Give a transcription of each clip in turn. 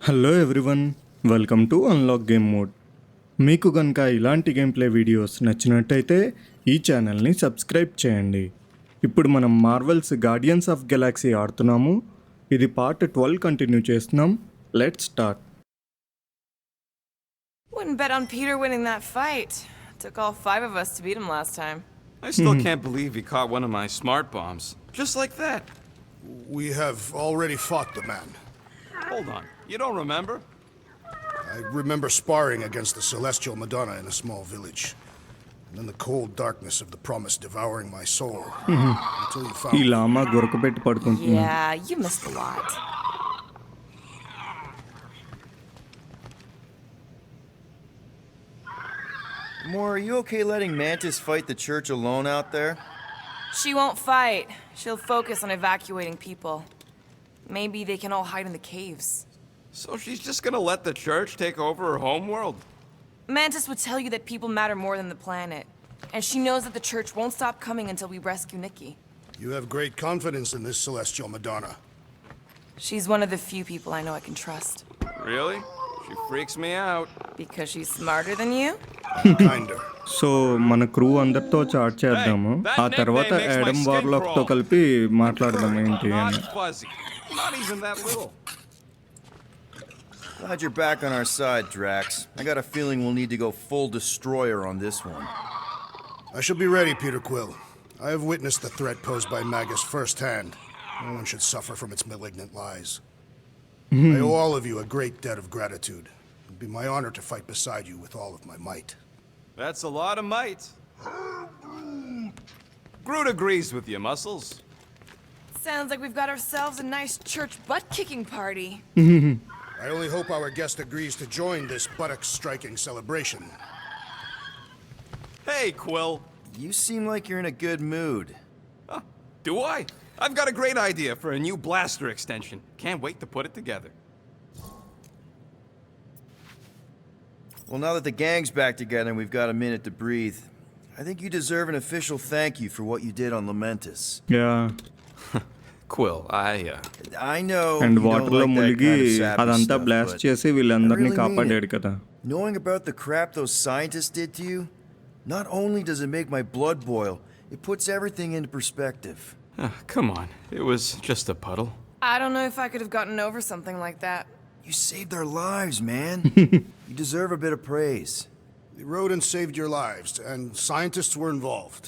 Hello everyone, welcome to unlock game mode. మీకు కనుక ఇలాంటి గేమ్ ప్లే వీడియోస్ నచ్చినట్టయితే ఈ ఛానల్ని సబ్స్క్రైబ్ చేయండి. ఇప్పుడు మనం మార్వెల్స్ గార్డియన్స్ ఆఫ్ గెలాక్సీ ఆడుతున్నాము. ఇది పార్ట్ 12 కంటిన్యూ చేస్తున్నాం. Let's start. Wouldn't bet on Peter winning that fight. Took all 5 of us to beat him last time. I still can't believe he caught one of my smart bombs. Just like that. We have already fought the man. Hold on. You don't remember? I remember sparring against the Celestial Madonna in a small village. And then the cold darkness of the promise devouring my soul. Until you found ఈ లామా గొరకపెట్టి పడుకుంటుంది. Yeah, you missed a lot. Gamora, are you okay letting Mantis fight the church alone out there? She won't fight. She'll focus on evacuating people. Maybe they can all hide in the caves. So she's just gonna let the church take over her homeworld? Mantis would tell you that people matter more than the planet. And she knows that the church won't stop coming until we rescue Nikki. You have great confidence in this Celestial Madonna. She's one of the few people I know I can trust. Really? She freaks me out. Because she's smarter than you? Kinder. So మన crew అందరితో chat చేద్దాము. ఆ తర్వాత Adam వార్లాక్తో కలిపి మాట్లాడదాం ఏంటి Not అని. fuzzy. Not even that little. Glad you're back on our side, Drax. I got a feeling we'll need to go full destroyer on this one. I shall be ready, Peter Quill. I have witnessed the threat posed by Magus firsthand. No one should suffer from its malignant lies. I owe all of you a great debt of gratitude. It would be my honor to fight beside you with all of my might. That's a lot of might. Groot agrees with you, Muscles. Sounds like we've got ourselves a nice church butt-kicking party. I only hope our guest agrees to join this buttocks-striking celebration. Hey, Quill. You seem like you're in a good mood. Do I? I've got a great idea for a new blaster extension. Can't wait to put it together. Well, now that the gang's back together and we've got a minute to breathe, I think you deserve an official thank you for what you did on Lamentus. Yeah Quill, I know and you don't వాటర్లో like that మునిగి kind of sappy అదంతా stuff, blast but చేసి వీళ్ళందరినీ I really mean కాపాడాడు it. కదా. Knowing about the crap those scientists did to you, not only does it make my blood boil, it puts everything into perspective. come on. It was just a puddle. I don't know if I could have gotten over something like that. You saved their lives, man. You deserve a bit of praise. The rodents saved your lives, and scientists were involved.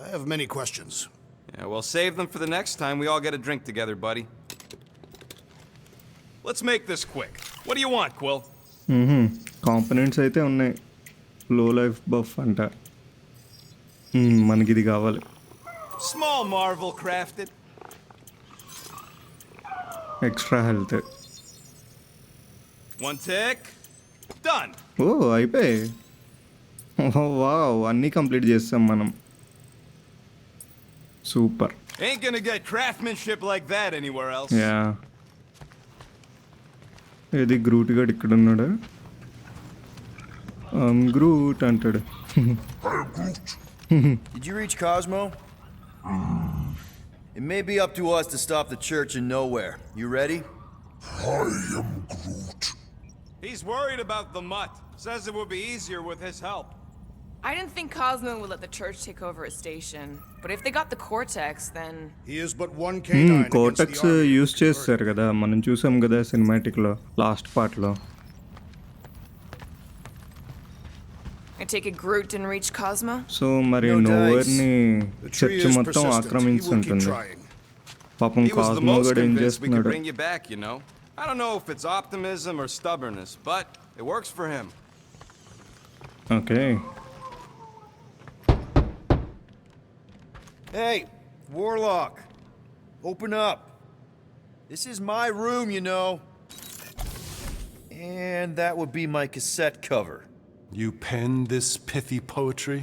I have many questions. Yeah, well, save them for the next time we all get a drink together, buddy. Let's make this quick. What do you want, Quill? Components అయితే ఉన్నాయి. లో life buff అంట. మనకి ఇది కావాలి. Small marvel crafted. Extra health. One tick. Done. ఓ అయిపోయి. Wow, అన్నీ complete చేస్తాం మనం. Super. Ain't gonna get craftsmanship like that anywhere else. Yeah, ఇది గ్రూట్ గడ్ ఇక్కడ ఉన్నాడు. గ్రూట్ అంటాడు. Did you reach Cosmo? It may be up to us to stop the church in nowhere. You ready? He's worried about the mutt. Says it would be easier with his help. I didn't think Cosmo would let the church take over a station. But if they got the Cortex, then... He is but one canine against కోటక్స్ the army. Use చేస్తారు కదా, మనం చూసాం కదా సినిమాటిక్లో last పార్ట్లో. I take it Groot didn't reach Cosmo? So మరి No dice. నోవర్ని The tree church is మొత్తం persistent. He will keep ఆక్రమించుంటుంది. trying. పాపం He was the cosmo most గడ్ ఏం convinced we could చేస్తున్నాడు. bring you back, you know. I don't know if it's optimism or stubbornness, but it works for him. Okay. Hey, Warlock. Open up. This is my room, you know. And that would be my cassette cover. You penned this pithy poetry?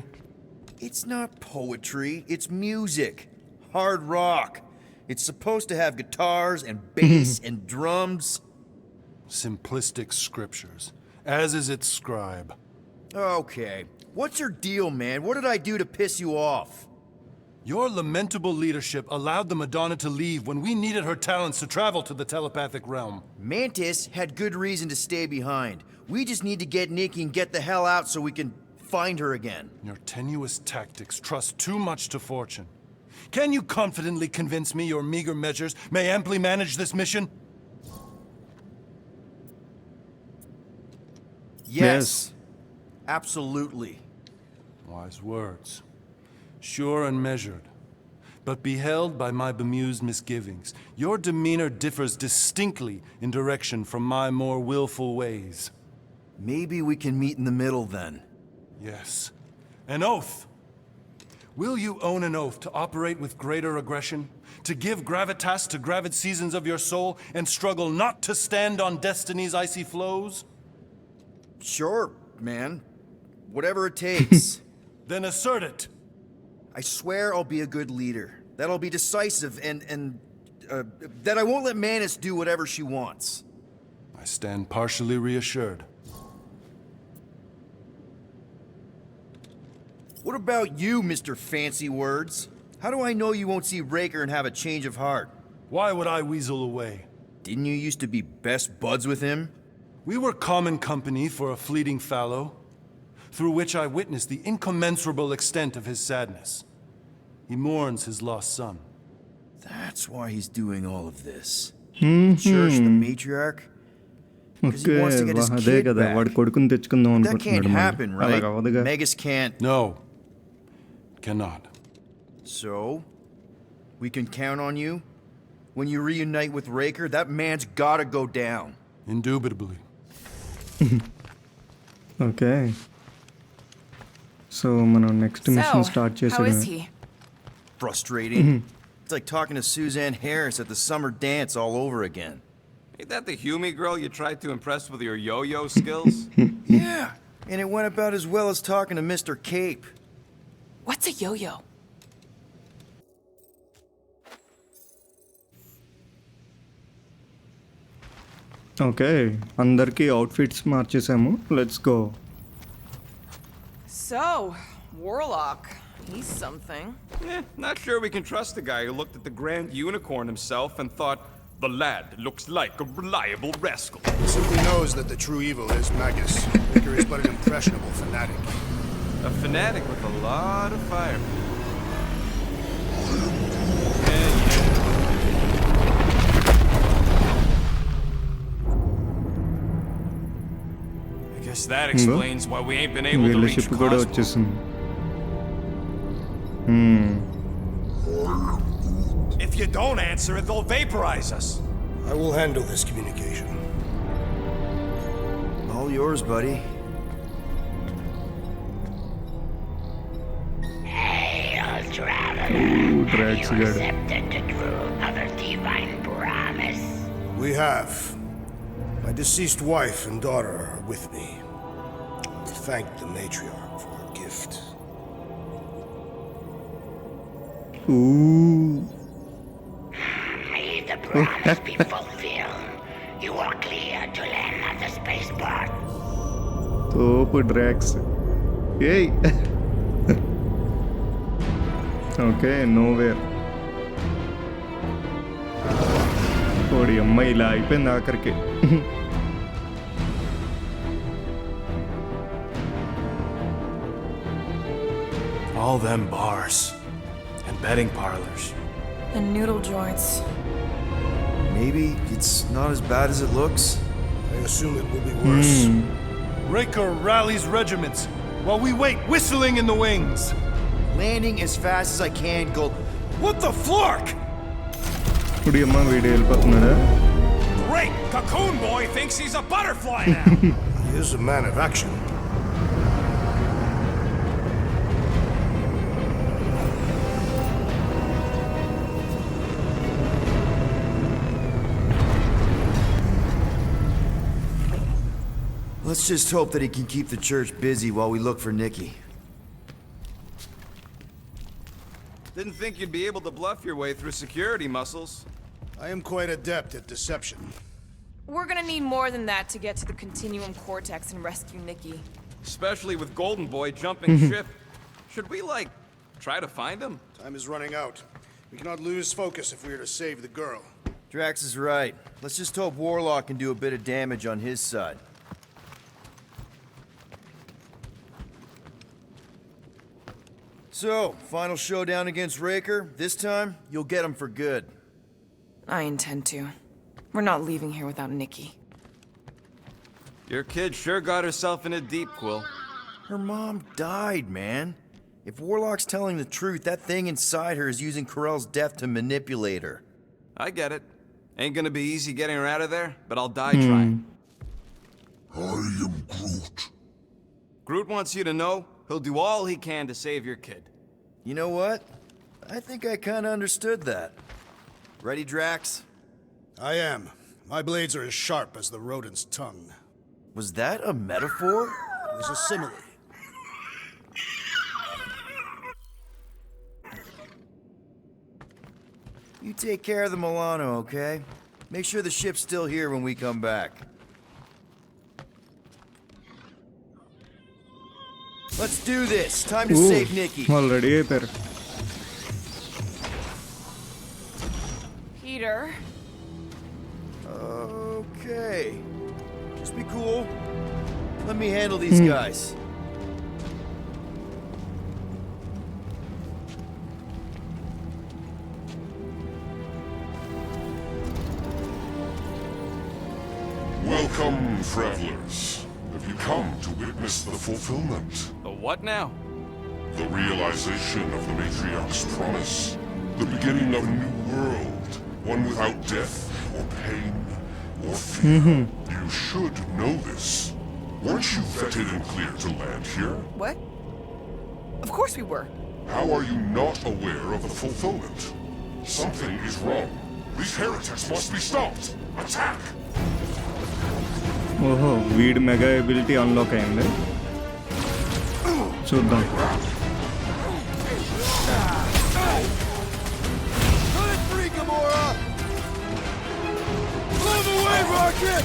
It's not poetry, it's music. Hard rock. It's supposed to have guitars and bass and drums. Simplistic scriptures, as is its scribe. Okay. What's your deal, man? What did I do to piss you off? Your lamentable leadership allowed the Madonna to leave when we needed her talents to travel to the telepathic realm. Mantis had good reason to stay behind. We just need to get Nikki and get the hell out so we can find her again. Your tenuous tactics trust too much to fortune. Can you confidently convince me your meager measures may amply manage this mission? Yes. Absolutely. Wise words. Sure and measured. But beheld by my bemused misgivings, your demeanor differs distinctly in direction from my more willful ways. Maybe we can meet in the middle then. Yes. An oath. Will you own an oath to operate with greater aggression? To give gravitas to gravid seasons of your soul and struggle not to stand on destiny's icy flows? Sure, man. Whatever it takes. Then assert it. I swear I'll be a good leader. That I'll be decisive and that I won't let Mantis do whatever she wants. I stand partially reassured. What about you, Mr. Fancy Words? How do I know you won't see Raker and have a change of heart? Why would I weasel away? Didn't you used to be best buds with him? We were common company for a fleeting fallow, through which I witnessed the incommensurable extent of his sadness. He mourns his lost son. That's why he's doing all of this. The church, the matriarch. Because he okay wants to get his అదే kid కదా back. వాడు కొడుకుని తెచ్చుకుందాం That can't అనుకుంటున్నాడు happen, మళ్ళీ. right? అలాగ అవ్వదుగా Megas can't. No. Cannot. So, we can count on you? When you reunite with Raker, that man's gotta go down. Indubitably. Okay so మనం next mission So, start how చేసాడు is he? Frustrating. It's like talking to Suzanne Harris at the summer dance all over again. Ain't that the Hume girl you tried to impress with your yo-yo skills? Yeah, and it went about as well as talking to Mr. Cape. What's a yo-yo? Okay అందరికీ outfits మార్చేసాము let's go So, Warlock. He's something. Not sure we can trust the guy who looked at the Grand Unicorn himself and thought, the lad looks like a reliable rascal. He simply knows that the true evil is Magus. Raker is but an impressionable fanatic. A fanatic with a lot of fire. I guess that explains why we ain't been able to వీళ్ళ reach ship కూడా Cosmo. వచ్చేసింది If you don't answer it, they'll vaporize us. I will handle this communication. All yours, buddy. Hail, traveler. Ooh, Have Drax you got it. accepted the truth of a divine promise? We have. My deceased wife and daughter are with me. Thank the matriarch for her gift. Ooh. May the promise be fulfilled. You are clear to land at the spaceport. తోపు డ్రాక్స్ ఏయ్ okay nowhere ఓడి అమ్మ ఇలా అయిపోయింది ఆఖరికి All them bars and betting parlors. The noodle joints. Maybe it's not as bad as it looks. I assume it will be worse. Raker rallies regiments while we wait whistling in the wings. Landing as fast as I can, go. What the flark? ఇప్పుడు అమ్మ వీడు వెళ్ళిపోతున్నాడా Great! Cocoon Boy thinks he's a butterfly now! He is a man of action. Let's just hope that he can keep the church busy while we look for Nikki. Didn't think you'd be able to bluff your way through security muscles. I am quite adept at deception. We're gonna need more than that to get to the Continuum Cortex and rescue Nikki. Especially with Golden Boy jumping ship. Should we, like, Try to find him? Time is running out. We cannot lose focus if we are to save the girl. Drax is right. Let's just hope Warlock can do a bit of damage on his side. So, final showdown against Raker. This time, you'll get him for good. I intend to. We're not leaving here without Nikki. Your kid sure got herself in a deep, Quill. Her mom died, man. If Warlock's telling the truth, that thing inside her is using Corell's death to manipulate her. I get it. Ain't gonna be easy getting her out of there, but I'll die trying. I am Groot. Groot wants you to know he'll do all he can to save your kid. You know what? I think I kinda understood that. Ready, Drax? I am. My blades are as sharp as the rodent's tongue. Was that a metaphor? It was a simile. You take care of the Milano, okay? Make sure the ship's still here when we come back. Let's do this. Time to save Nikki. Already అయిపోయారు. Peter. Okay. Just be cool. Let me handle these guys. Welcome, travelers. Have you come to witness the fulfillment? The what now? The realization of the matriarch's promise. The beginning of a new world. One without death, or pain, or fear. You should know this. Weren't you vetted and cleared to land here? What? Of course we were. How are you not aware of the fulfillment? Something is wrong. These heretics must be stopped. Attack! ఓహో వీడి mega ability unlock అయింది. చూద్దాం. Run it free, Gamora! Blow the way, Rocket!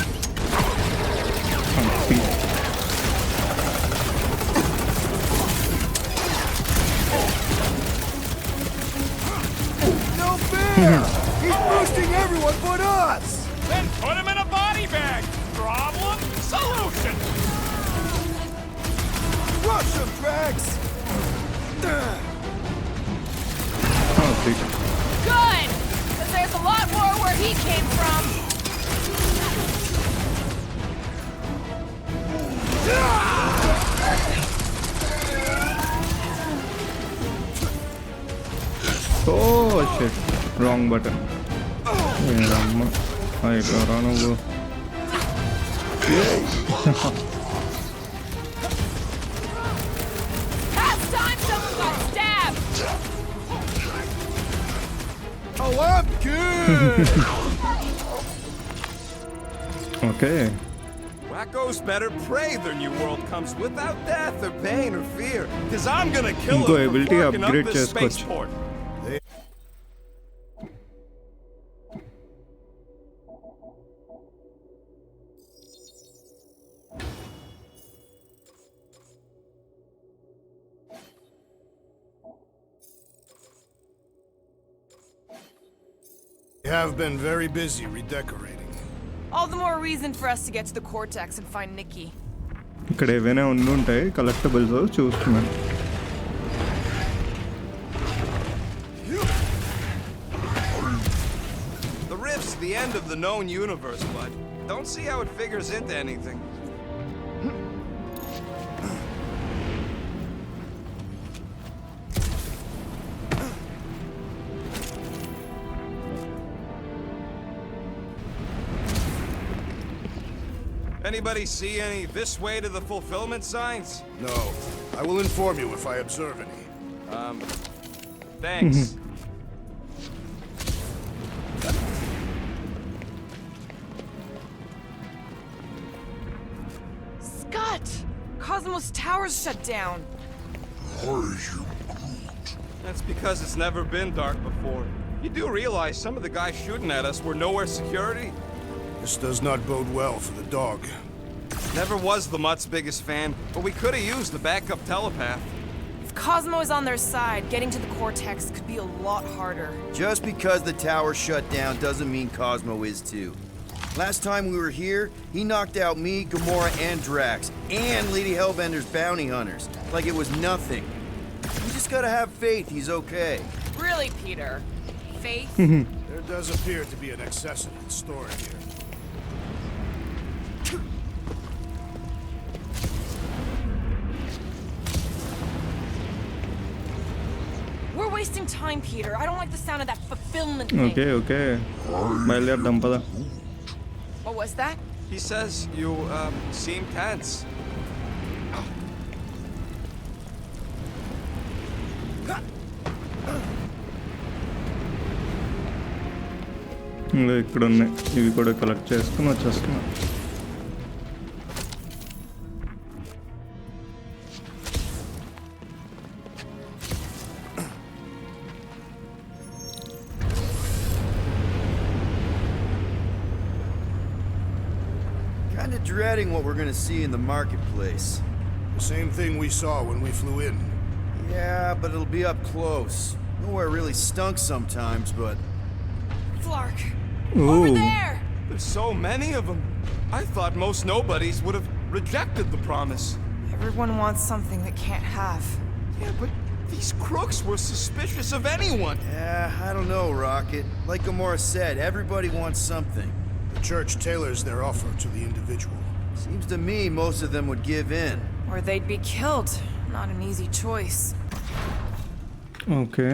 No fair! He's boosting everyone but us! Then put him in a body bag! Problem? Solution! Rush him, Drax! Good! Because there's a lot more where he came from. Oh shit, wrong button. Eramma అయిపోరా నువ్వు. Last time someone got stabbed! Oh, I'm good! Okay. Wacko's better pray their new world comes without death or pain or fear. Cause I'm gonna kill ఇంకో him for ability fucking up upgrade this చేసుకోవచ్చు. spaceport. We have been very busy redecorating. All the more reason for us to get to the Cortex and find Nikki. ఇక్కడ ఏవైనా ఉండుంటాయి collectibles చూస్తున్నాను. The rift's the end of the known universe, bud. Don't see how it figures into anything. Anybody see any this way to the fulfillment signs? No. I will inform you if I observe any. Thanks. Scott! Cosmos Tower's shut down. Are you That's because it's never been dark before. You do realize some of the guys shooting at us were nowhere security? This does not bode well for the dog. Never was the Mutt's biggest fan, but we could have used the backup telepath. If Cosmo is on their side. Getting to the Cortex could be a lot harder. Just because the tower shut down doesn't mean Cosmo is too. Last time we were here, he knocked out me, Gamora, and Drax, and Lady Hellbender's bounty hunters, like it was nothing. You just gotta have faith he's okay. Really, Peter? Faith? There does appear to be an accessory stored here. We're wasting time, Peter. I don't like the sound of that fulfillment thing. Okay బయలుదేరదాం పద. What was that? He says you, seem tense. ఇంకా ఇక్కడ ఉన్నాయి, ఇవి కూడా collect చేసుకుని వచ్చేస్తున్నా. Kinda dreading what we're gonna see in the marketplace. The same thing we saw when we flew in. Yeah, but it'll be up close. Nowhere really stunk sometimes, but... Flark. Ooh. Over there! There's so many of them. I thought most nobodies would have rejected the promise. Everyone wants something they can't have. Yeah, but these crooks were suspicious of anyone. Yeah, I don't know, Rocket. Like Gamora said, everybody wants something. The church tailors their offer to the individual. Seems to me most of them would give in. Or they'd be killed. Not an easy choice. Okay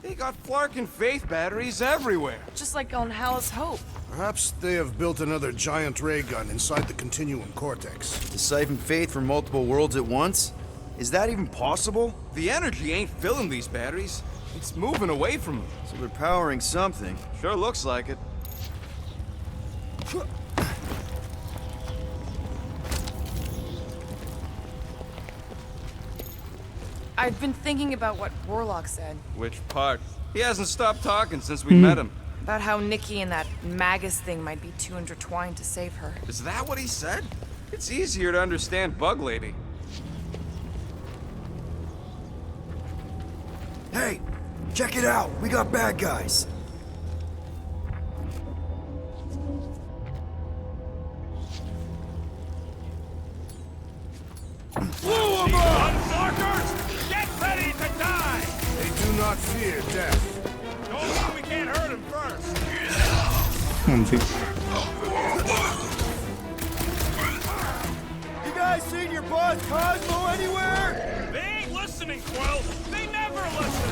They got Flark and Faith batteries everywhere. Just like on Hal's Hope. Perhaps they have built another giant ray gun inside the continuum cortex. To siphon faith from multiple worlds at once? Is that even possible? The energy ain't filling these batteries. It's moving away from them. So they're powering something. Sure looks like it. I've been thinking about what Warlock said. Which part? He hasn't stopped talking since we met him. About how Nikki and that Magus thing might be too intertwined to save her. Is that what he said? It's easier to understand Bug Lady. Hey, check it out. We got bad guys. Unflarkers! Get ready to die! They do not fear death. Don't mean we can't hurt him first. అంతే. You guys seen your boss Cosmo anywhere? They ain't listening, Quill. They never listen.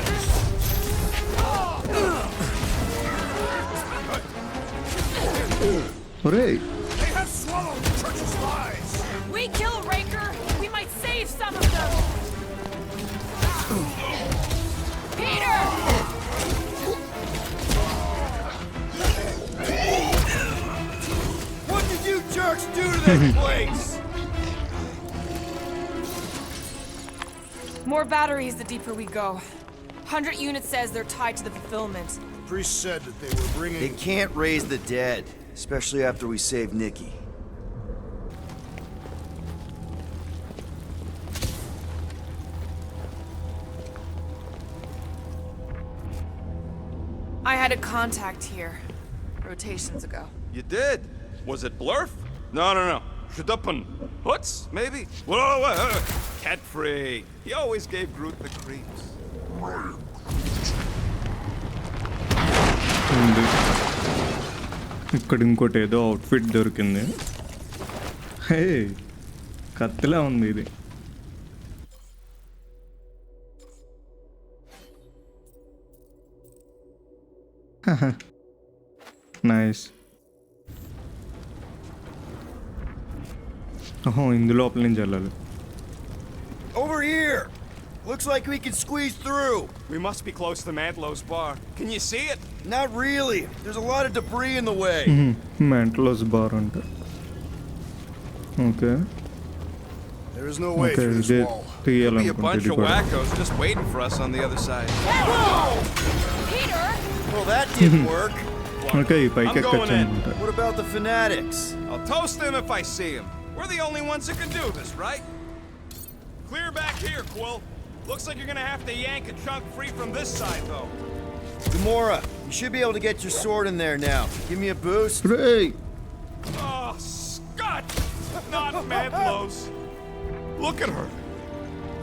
ఒరేయ్ They have swallowed the church's lies. We kill Raker, we might save some of them! Peter! What did you jerks do to this place? More batteries the deeper we go. 100 units says they're tied to the fulfillment. Priest said that they were They bringing... can't raise the dead, especially after we save Nikki. I had a contact here, rotations ago. You did? Was it Blurf? No. Shadupun. Hoots, maybe? Whoa. Cat free. He always gave Groot the creeps. ఉంది. ఇక్కడ ఇంకోటి ఏదో outfit దొరికింది. హే కత్తిలా ఉంది ఇది. Nice. ఓహో ఇందు లోపల నుంచి వెళ్ళాలి. Over here! Looks like we can squeeze through. We must be close to Mantlo's bar. Can you see it? Not really. There's a lot of debris in the way. మెంటలోస్ bar అంట. Okay There is no way okay through this ఇదే wall. Be a తీయాలనుకుంటే bunch ఇది of కూడా. wackos just waiting for us on the other side. Peter! Well, that didn't work. Okay ఈ పైకి I'm going ఎక్కచ్చు in. అనుకుంటా. What about the fanatics? I'll toast them if I see them. We're the only ones that can do this, right? Clear back here, Quill. Looks like you're gonna have to yank a chunk free from this side, though. Gamora, you should be able to get your sword in there now. Give me a boost. రేయ్ Oh, Scott! Not mad blows. Look at her.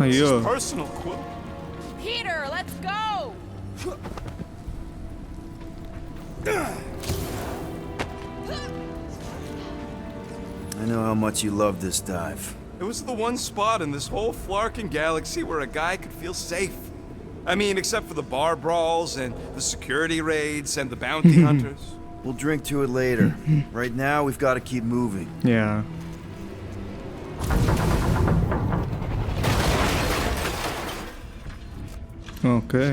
అయ్యో It's personal, Quill. Peter, let's go! I know how much you love this dive. It was the one spot in this whole flarkin' galaxy where a guy could feel safe. I mean, except for the bar brawls and the security raids and the bounty hunters. We'll drink to it later. Right now, we've got to keep moving. Yeah okay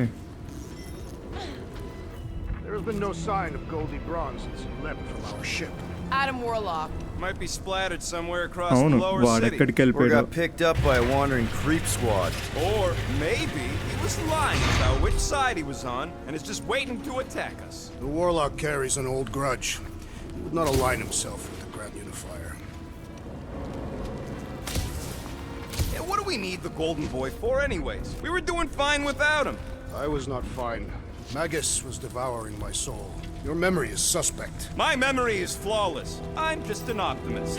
There has been no sign of Goldie Braun since he left from our ship. Adam Warlock. Might be splattered somewhere across అవును the lower వాడు city. ఎక్కడికి Or వెళ్ళిపోయాడు got picked up by a wandering creep squad. Or maybe he was lying about which side he was on and is just waiting to attack us. The Warlock carries an old grudge. He would not align himself with the Grand Unifier. Yeah, what do we need the Golden Boy for anyways? We were doing fine without him. I was not fine. Magus was devouring my soul. Your memory is suspect. My memory is flawless. I'm just an optimist.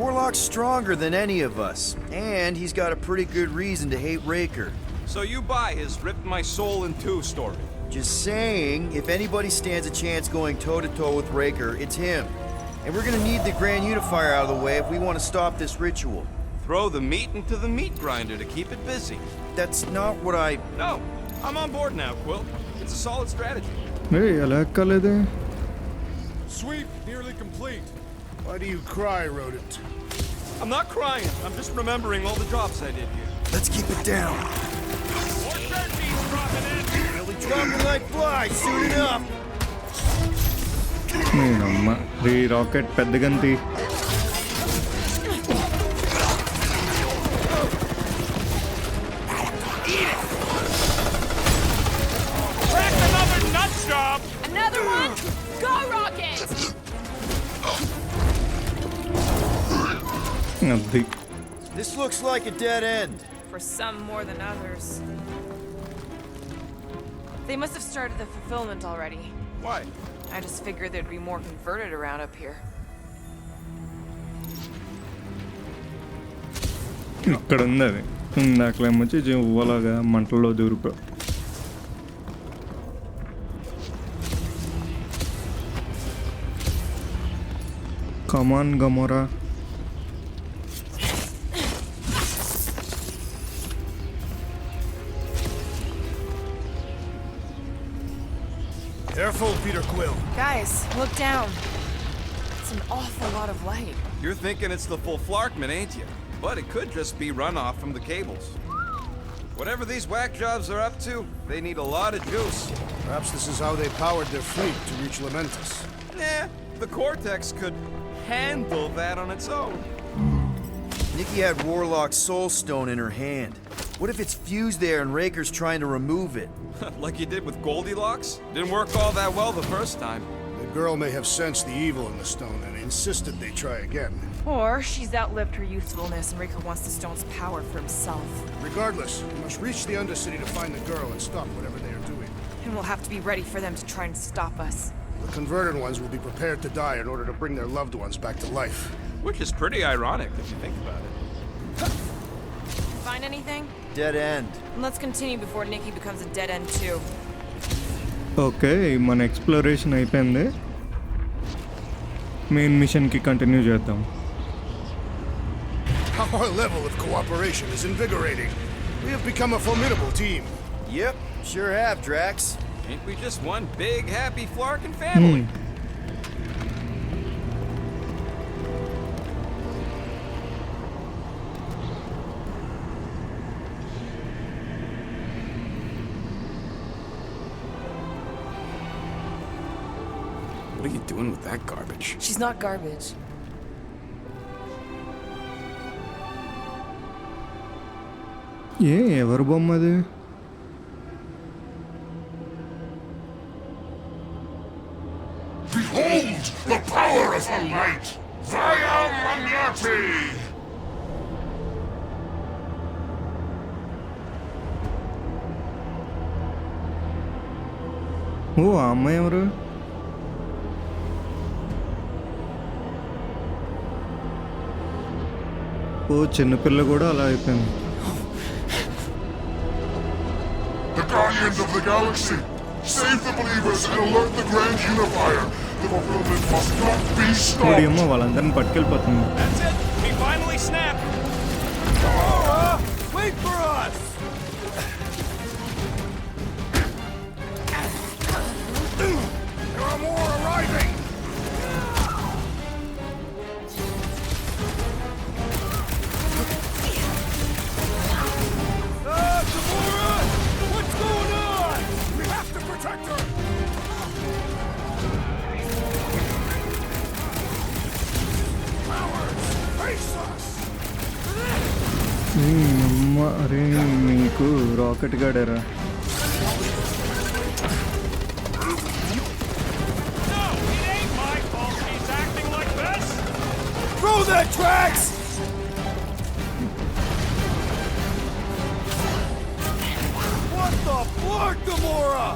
Warlock's stronger than any of us, and he's got a pretty good reason to hate Raker. So you buy his ripped my soul in two story. Just saying, if anybody stands a chance going toe-to-toe with Raker, it's him. And we're gonna need the Grand Unifier out of the way if we want to stop this ritual. Throw the meat into the meat grinder to keep it busy. That's not what I... No, I'm on board now, Quill. It's a solid strategy. ఏయ్ ఎలా ఎక్కలేదే Sweep nearly complete. Why do you cry, rodent? I'm not crying. I'm just remembering all the jobs I did here. Let's keep it down. More sardines dropping in. They'll be dropping like flies soon enough. నేనమ్మ ఈ rocket పెద్దగంతి Crack another nut job. Another one? Go, Rocket! అది This looks like a dead end. For some more than others. They must have started the fulfillment already. Why? I just figured there'd be more converted around up here. ఇక్కడ ఉంది అది ఇందాకలేమొచ్చి జివ్వలాగా మంటల్లో దూరిపో కమాన్ గమోరా Careful, Peter Quill. Guys, look down. It's an awful lot of light. You're thinking it's the full Flarkman, ain't you? But it could just be runoff from the cables. Whatever these whack jobs are up to, they need a lot of juice. Perhaps this is how they powered their fleet to reach Lamentus. Nah, the Cortex could handle that on its own. Nikki had Warlock's soul stone in her hand. What if it's fused there and Raker's trying to remove it? Like you did with Goldilocks? Didn't work all that well the first time. The girl may have sensed the evil in the stone and insisted they try again. Or she's outlived her usefulness and Rico wants the stone's power for himself. Regardless, we must reach the Undercity to find the girl and stop whatever they are doing. And we'll have to be ready for them to try and stop us. The converted ones will be prepared to die in order to bring their loved ones back to life. Which is pretty ironic if you think about it. Find anything? Dead end. And let's continue before Nikki becomes a dead end too. Okay మన exploration అయిపోయింది main మిషన్కి continue చేద్దాం Our level of cooperation is invigorating. We have become a formidable team. Yep, sure have, Drax. Ain't we just one big, happy Flarkin family? What are you doing with that garbage? She's not garbage. ఏ ఎవరు బొమ్మ అది Behold the power of the light! Via Maniati! ఓ ఆ అమ్మాయి ఎవరు? ఓ చిన్నపిల్ల కూడా అలా అయిపోయింది. The Guardians of the Galaxy! Save the believers and alert the Grand Unifier! The fulfillment must not be stopped! ఇప్పుడేమో వాళ్ళందరిని పట్టుకెళ్ళిపోతుంది. That's it. We finally snapped. Wait for us! There are more arriving! Gamora! What's going on? We have to protect her! Cowards! Face us! అమ్మ అరే మీకు rocket గాడారా? No, it ain't my fault she's acting like this. Throw that, Drax! What the fuck, Gamora?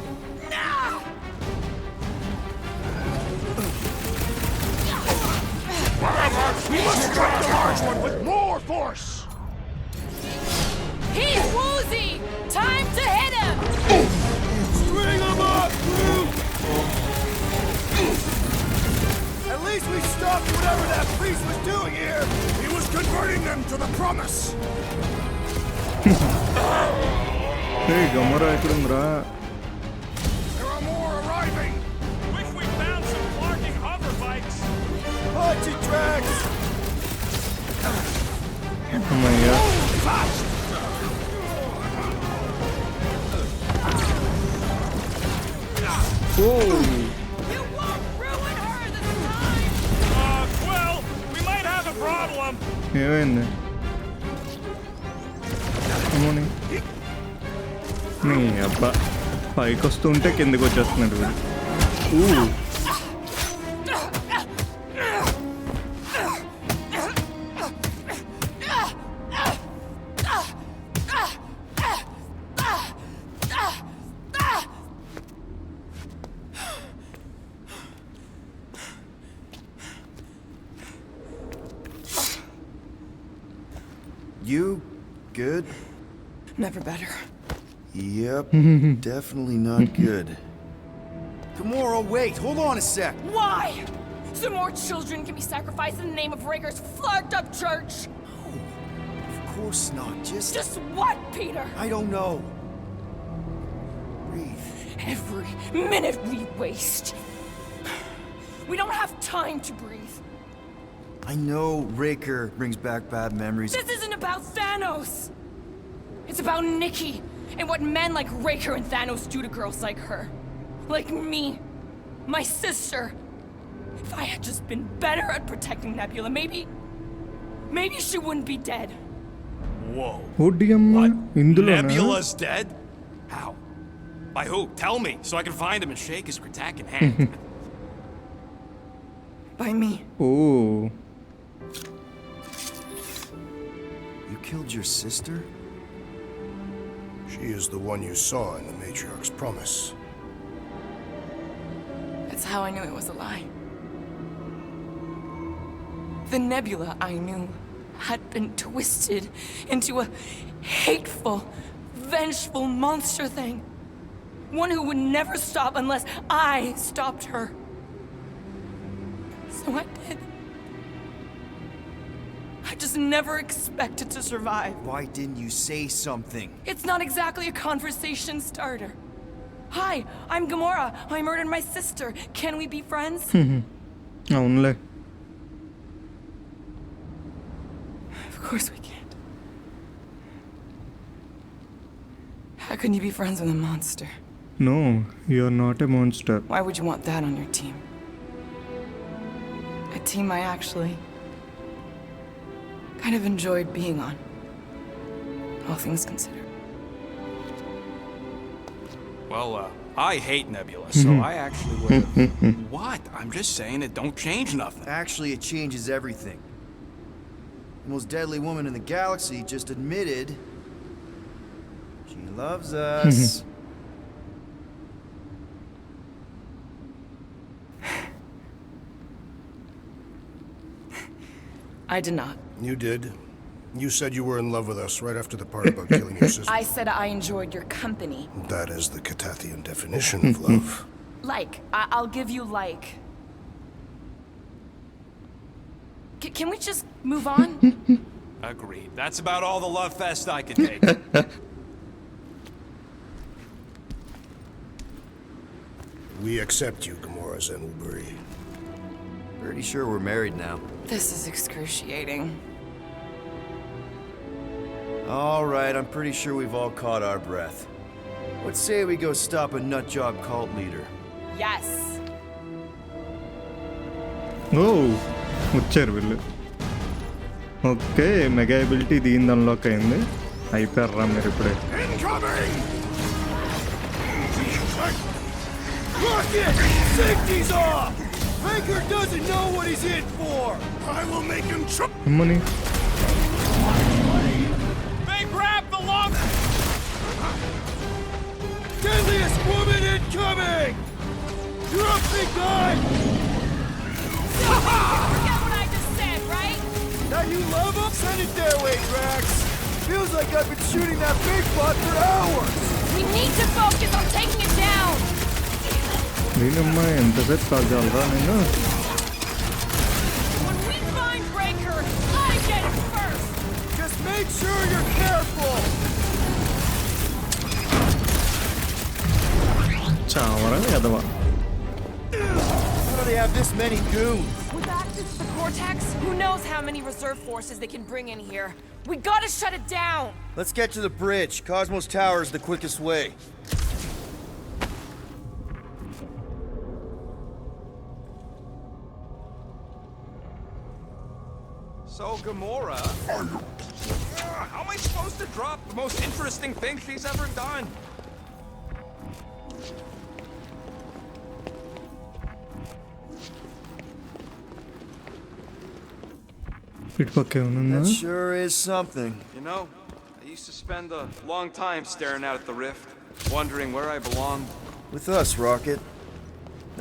We must strike the large one with more force! He's woozy! Time to hit him! String him up, Groot! At least we stopped whatever that priest was doing here! He was converting them to the promise! Hey Gamora ఎక్కడుందిరా? There are more arriving! Wish we found some flarking hover bikes. Punch it, Drax! అమ్మయ్యా. ఓ You won't ruin her this time! Well, we might have a problem. ఏమైంది? అమ్మోని నీ అబ్బా పైకి వస్తుంటే కిందకి వచ్చేస్తున్నాడు వీడు. ఊ You good? Never better. Yep, definitely not good. Gamora, wait, hold on a sec. Why? So more children can be sacrificed in the name of Raker's flarked up church? Of course not, Just what, Peter? I don't know. Breathe. Every minute we waste. We don't have time to breathe. I know Raker brings back bad memories. This isn't about Thanos. It's about Nikki and what men like Raker and Thanos do to girls like her. Like me. My sister. If I had just been better at protecting Nebula, maybe she wouldn't be dead. Whoa. ఓడి అమ్మ ఇందులోనా? Nebula's dead? How? By who? Tell me, so I can find him and shake his Kratakan hand. By me. Oh You killed your sister? She is the one you saw in the Matriarch's promise. That's how I knew it was a lie. The Nebula I knew had been twisted into a hateful, vengeful monster thing. One who would never stop unless I stopped her. So I did. I just never expected to survive. Why didn't you say something? It's not exactly a conversation starter. Hi, I'm Gamora. I murdered my sister. Can we be friends? అవునులే. Of course we can't. How can you be friends with a monster? No, you're not a monster. Why would you want that on your team? A team I actually kind of enjoyed being on. All things considered. Well, I hate Nebula, so I actually would have... What? I'm just saying it don't change nothing. Actually, it changes everything. The most deadly woman in the galaxy just admitted she loves us. I did not. You did. You said you were in love with us right after the part about killing your sister. I said I enjoyed your company. That is the Catathian definition of love. Like. I'll give you like. Can we just move on? Agreed. That's about all the love fest I can take. We accept you, Gamora Zenuburi. Pretty sure we're married now. This is excruciating. All right, I'm pretty sure we've all caught our breath. Let's say we go stop a nutjob cult leader. Yes. ఓ వచ్చారు వీళ్ళు. Okay mega ability దీని unlock అయింది. అయిపోయారా మీరు ఇప్పుడే. Incoming! Rocket! Safety's off! Baker doesn't know what he's in for! I will make him అమ్మని They grabbed the long... Deadliest woman incoming! You're up, big guy! Forget what I just said, right? Now you love him? Send it their way, Drax! Feels like I've been shooting that big bot for hours! We need to focus on taking it down. దీనమ్మా ఎంతసేపు call చాలరా నేను. When we find Raker, I get it first. Just make sure you're careful! చావరా ఎదవా. How do they have this many goons? With access to the Cortex, who knows how many reserve forces they can bring in here. We gotta shut it down. Let's get to the bridge. Cosmos Tower is the quickest way. So, Gamora... how am I supposed to drop the most interesting thing she's ever done? ఇటు పక్క ఏమన్నా That sure is something. You know, I used to spend a long time staring out at the rift, wondering where I belonged. With us, Rocket.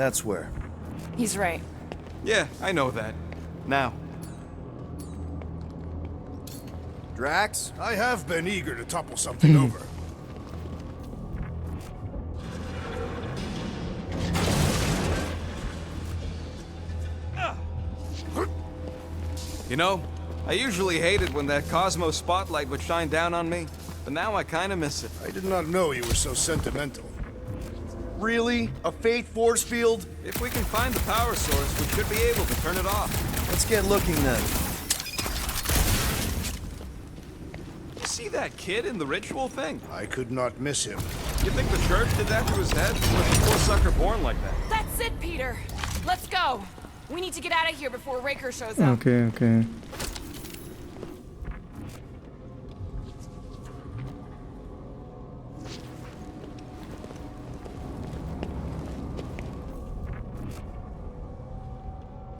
That's where. He's right. Yeah, I know that. Now. Drax? I have been eager to topple something over. You know, I usually hated when that Cosmo spotlight would shine down on me, but now I kinda miss it. I did not know you were so sentimental. Really? A faith force field? If we can find the power source, we should be able to turn it off. Let's get looking then. You see that kid in the ritual thing? I could not miss him. You think the church did that to his head? Or was the poor sucker born like that? That's it, Peter. Let's go. We need to get out of here before Raker shows up. Okay okay.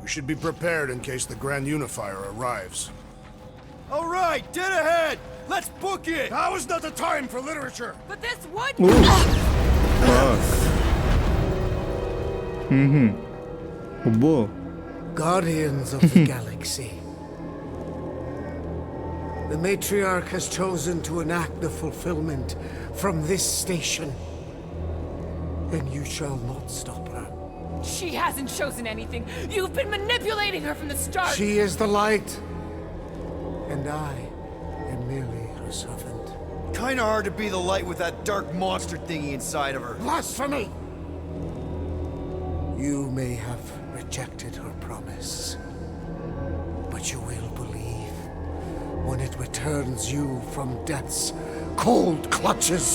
We should be prepared in case the Grand Unifier arrives. All right, dead ahead! Let's book it! Now is not the time for literature! But this would. అబ్బో Guardians of the Galaxy. The matriarch has chosen to enact the fulfillment from this station. And you shall not stop her. She hasn't chosen anything. You've been manipulating her from the start. She is the light. And I am merely her servant. Kinda hard to be the light with that dark monster thingy inside of her. Blasphemy! You may have rejected her promise, but you will believe when it returns you from death's cold clutches.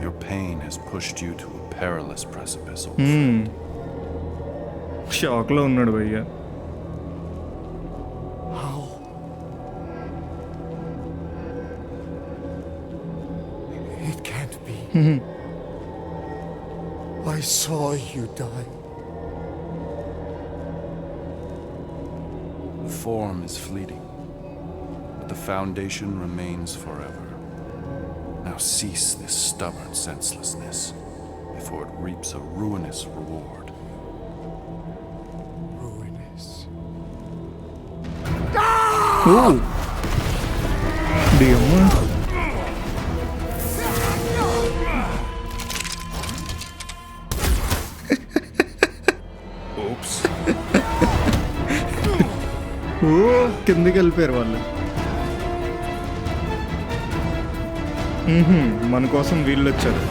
Your pain has pushed you to a perilous precipice. షాక్లో ఉన్నాడు భయ్య. How? It can't be. I saw you die. The form is fleeting, but the foundation remains forever. Now cease this stubborn senselessness before it reaps a ruinous reward. Ruinous. Oh! Diamma. Oops. ఓ కిందకి వెళ్ళిపోయారు వాళ్ళు. మన కోసం వీళ్ళు వచ్చారు.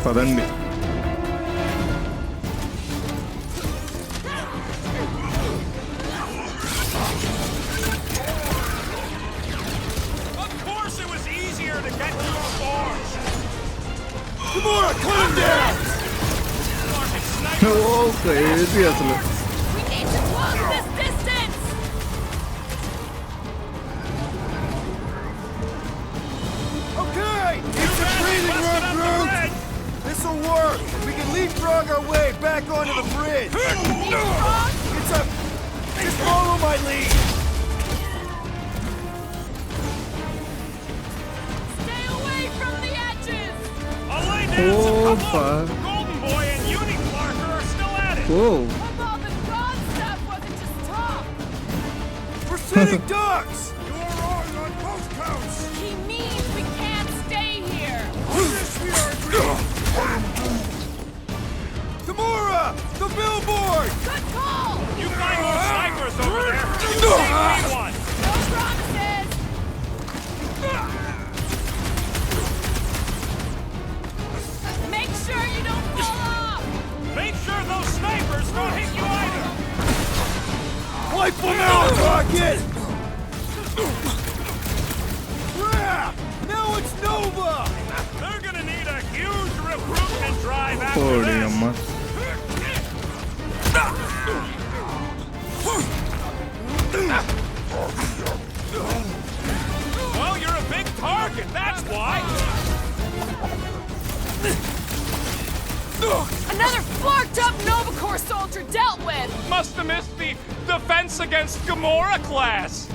పదండి. Of course it was easier to get to before. Gamora, climb down! Oh crazy అసలు. We need to close this distance! Okay, it's a breathing room, Groot! This'll work! We can leapfrog our way back onto the bridge! Leapfrog? It's a... Just follow my lead! Stay away from the edges! I'll lay down some Oh, cover. fuck. Golden Boy and Unicorn are still at it. Oh Hope all the god stuff wasn't just talk! We're sitting ducks! You are wrong on both counts. He means we can't stay here! On this we are agreed. Gamora! The billboard! Good call! You find more snipers over there. You save me one. No promises! Make sure you don't fall off! Make sure those snipers don't hit you either. Wipe them out, Rocket! Crap! Now it's Nova! They're gonna need a huge recruitment drive after ఓడి this. అమ్మ. Well, you're a big target, that's why. Another flarked up Nova Corps soldier dealt with! Must have missed the defense against Gamora class.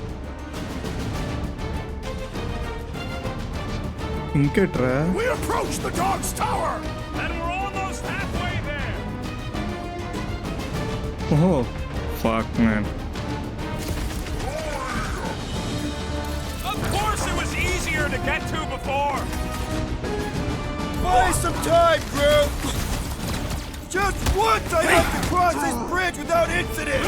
ఇంకేట్రా? We approach the dog's tower, and we're almost halfway there. ఓహో fuck man. Of course, it was easier to get to before. Buy some time, Groot! Just once I have to cross this bridge without incident!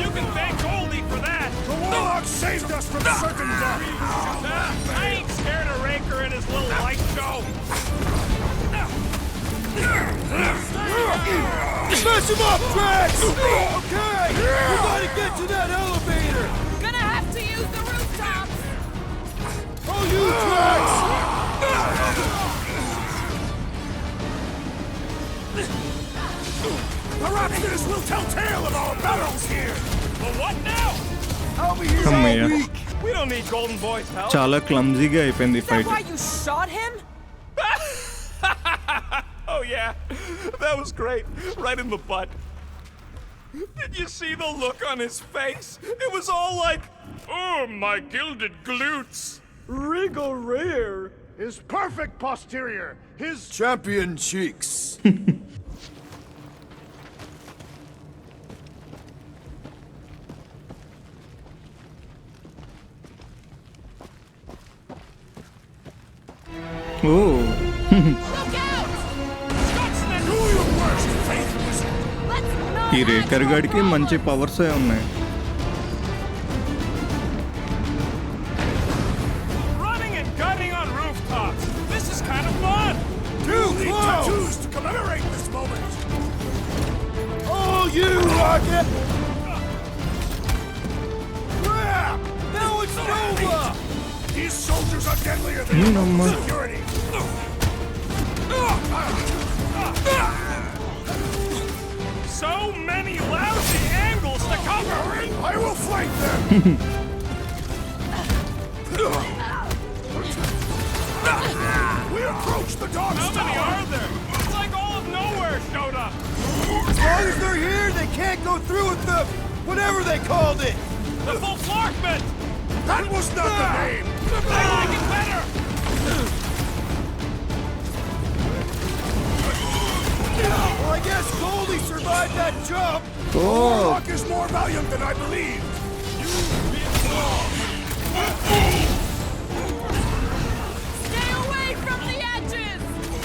You can thank Goldie for that. The Warlock saved us from certain death. I ain't scared of Raker and his little light show. Smash him up, Drax! Okay, we gotta get to that elevator! Gonna have to use the rooftops! Oh, you, Drax! The Raptors will tell tale of our battles here. But what now? I'll be here all అమ్మయ్య. week! We don't need Golden Boy's help. చాలా క్లమ్జీగా అయిపోయింది ఈ Is that fight. why you shot him? Oh yeah, that was great. Right in the butt. Did you see the look on his face? It was all like, oh, my gilded glutes. Regal rear. His perfect posterior. His Champion cheeks. Oh Look out! Scotsman, do your worst, faithless. Let's not ఈ have రేకర్ more గాడికి మంచి powers ఉన్నాయి. Running and gunning on rooftops. This is kind of fun. Too close! Tattoos to commemorate this moment. Oh, you, Rocket! Crap! Now it's Nova! These soldiers are deadlier than నేనమ్మా. security. So many lousy angles to cover. I will flank them. We approach the dog's tower. How many are there? It's like all of nowhere showed up. As long as they're here, they can't go through with the... whatever they called it! The full Flarkment. That was not the name! I like it better! Well, I guess Goldie survived that jump. Warlock is more valiant than I believed! Stay away from the edges!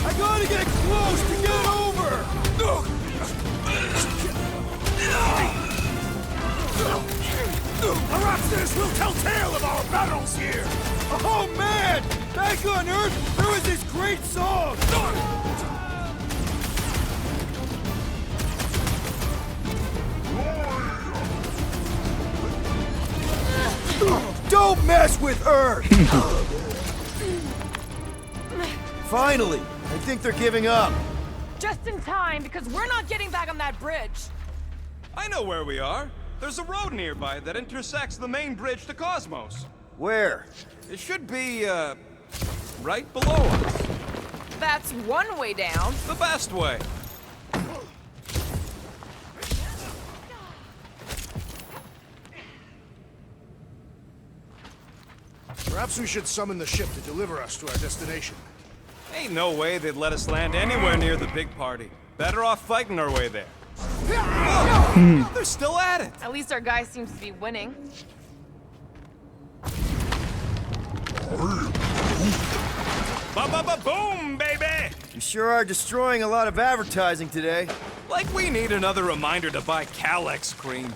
I gotta get close to get over. Perhaps this will tell tale of our battles here! Oh man! Back on Earth, there was this great song. Don't mess with Earth! Finally, I think they're giving up. Just in time, because we're not getting back on that bridge. I know where we are. There's a road nearby that intersects the main bridge to Cosmos. Where? It should be, right below us. That's one way down. The best way. Perhaps we should summon the ship to deliver us to our destination. Ain't no way they'd let us land anywhere near the big party. Better off fighting our way there. Whoa, they're still at it. At least our guy seems to be winning. Ba-ba-ba-boom, baby! You sure are destroying a lot of advertising today. Like we need another reminder to buy Calex cream.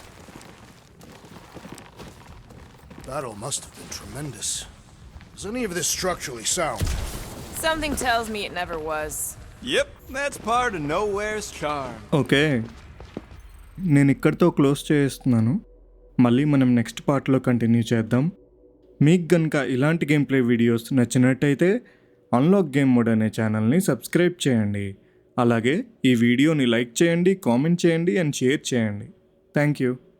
Battle must have been tremendous. Is any of this structurally sound? Something tells me it never was. Yep, that's part of Nowhere's charm. Okay నేను ఇక్కడితో close చేస్తున్నాను. మళ్ళీ మనం next పార్ట్లో continue చేద్దాం. మీకు కనుక ఇలాంటి గేమ్ ప్లే వీడియోస్ నచ్చినట్టయితే అన్లాక్ గేమ్ మోడ్ అనే ఛానల్ని సబ్స్క్రైబ్ చేయండి. అలాగే ఈ వీడియోని లైక్ చేయండి, కామెంట్ చేయండి అండ్ షేర్ చేయండి. Thank you.